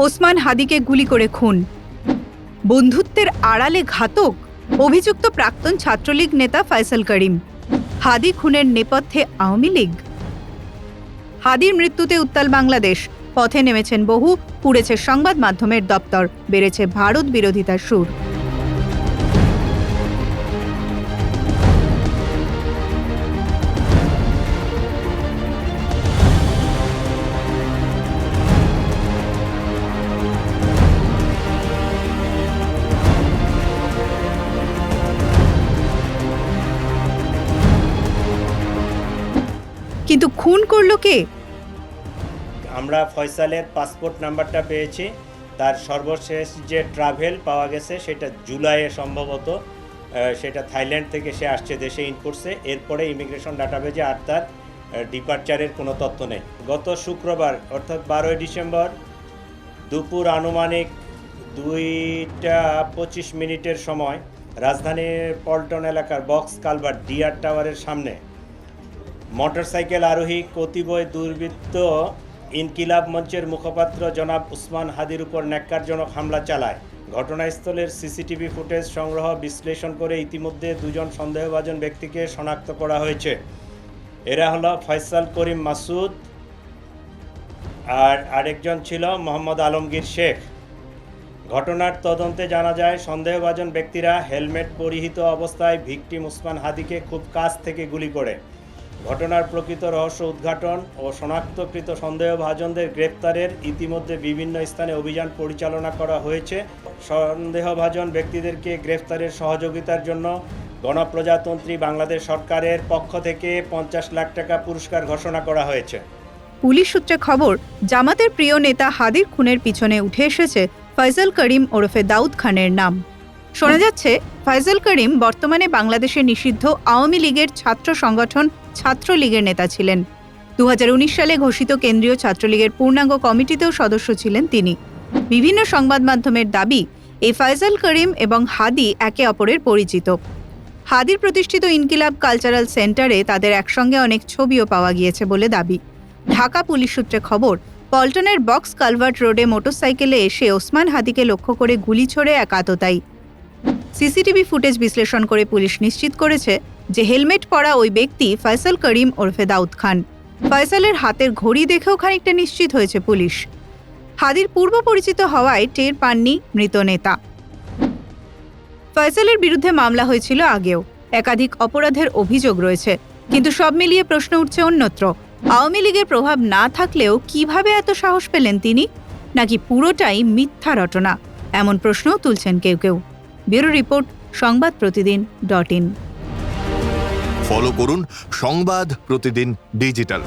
ওসমান হাদিকে গুলি করে খুন। বন্ধুত্বের আড়ালে ঘাতক, অভিযুক্ত প্রাক্তন ছাত্রলীগ নেতা ফয়সাল করিম। হাদি খুনের নেপথ্যে আওয়ামী লীগ। হাদির মৃত্যুতে উত্তাল বাংলাদেশ। পথে নেমেছেন বহু, পুড়েছে সংবাদ মাধ্যমের দপ্তর, বেড়েছে ভারত বিরোধিতার সুর। কিন্তু খুন করলো কে? আমরা ফয়সালের পাসপোর্ট নাম্বারটা পেয়েছি। তার সর্বশেষ যে ট্রাভেল পাওয়া গেছে সেটা জুলাইয়ে সম্ভবত, সেটা থাইল্যান্ড থেকে সে আসছে, দেশে ইন করছে। এরপরে ইমিগ্রেশন ডাটাবেজে আর তার ডিপার্চারের কোনো তথ্য নেই। গত শুক্রবার অর্থাৎ 12ই ডিসেম্বর দুপুর আনুমানিক 2টা 25 সময় রাজধানীর পল্টন এলাকার বক্স কালভার্ট ডিআর টাওয়ারের সামনে মোটরসাইকেল আরোহী কতিপয় দুর্বৃত্ত ইনকিলাব মঞ্চের মুখপাত্র জনাব ওসমান হাদির উপর ন্যাক্কারজনক হামলা চালায়। ঘটনাস্থলের সিসিটিভি ফুটেজ সংগ্রহ বিশ্লেষণ করে ইতিমধ্যে দুজন সন্দেহভাজন ব্যক্তিকে শনাক্ত করা হয়েছে। এরা হলো ফয়সাল করিম মাসুদ আর আরেকজন ছিল মোহাম্মদ আলমগীর শেখ। ঘটনার তদন্তে জানা যায় সন্দেহভাজন ব্যক্তিরা হেলমেট পরিহিত অবস্থায় ভিকটিম ওসমান হাদিকে খুব কাছ থেকে গুলি করে। ঘটনার প্রকৃত রহস্য উদ্ঘাটন ও শনাক্তকৃত সন্দেহভাজনদের গ্রেপ্তারের ইতিমধ্যে বিভিন্ন স্থানে অভিযান পরিচালনা করা হয়েছে। সন্দেহভাজন ব্যক্তিদেরকে গ্রেপ্তারের সহযোগিতার জন্য গণপ্রজাতন্ত্রী বাংলাদেশ সরকারের পক্ষ থেকে 50 লাখ টাকা পুরস্কার ঘোষণা করা হয়েছে। পুলিশ সূত্রে খবর, জামাতের প্রিয় নেতা হাদির খুনের পিছনে উঠে এসেছে ফয়সাল করিম ওরফে দাউদ খানের নাম। শোনা যাচ্ছে ফয়সাল করিম বর্তমানে বাংলাদেশে নিষিদ্ধ আওয়ামী লীগের ছাত্র সংগঠন ছাত্রলীগের নেতা ছিলেন। 2019 সালে ঘোষিত কেন্দ্রীয় ছাত্রলীগের পূর্ণাঙ্গ কমিটিতেও সদস্য ছিলেন তিনি। বিভিন্ন সংবাদ মাধ্যমের দাবি, এই ফয়সাল করিম এবং হাদি একে অপরের পরিচিত। হাদির প্রতিষ্ঠিত ইনকিলাব কালচারাল সেন্টারে তাদের একসঙ্গে অনেক ছবিও পাওয়া গিয়েছে বলে দাবি। ঢাকা পুলিশ সূত্রে খবর, পল্টনের বক্স কালভার্ট রোডে মোটরসাইকেলে এসে ওসমান হাদিকে লক্ষ্য করে গুলি ছোড়ে এক আততায়ী। সিসিটিভি ফুটেজ বিশ্লেষণ করে পুলিশ নিশ্চিত করেছে যে হেলমেট পরা ওই ব্যক্তি ফয়সাল করিম ওরফে দাউদ খান। ফয়সালের হাতের ঘড়ি দেখেও খানিকটা নিশ্চিত হয়েছে পুলিশ। হাদির পূর্ব পরিচিত হওয়ায় টের পাননি মৃত নেতা। ফয়সালের বিরুদ্ধে মামলা হয়েছিল আগেও, একাধিক অপরাধের অভিযোগ রয়েছে। কিন্তু সব মিলিয়ে প্রশ্ন উঠছে অন্যত্র, আওয়ামী লীগের প্রভাব না থাকলেও কিভাবে এত সাহস পেলেন তিনি? নাকি পুরোটাই মিথ্যা রটনা? এমন প্রশ্নও তুলছেন কেউ কেউ। Bureau report, সংবাদপ্রতিদিন.in। ফলো করুন সংবাদ প্রতিদিন ডিজিটাল।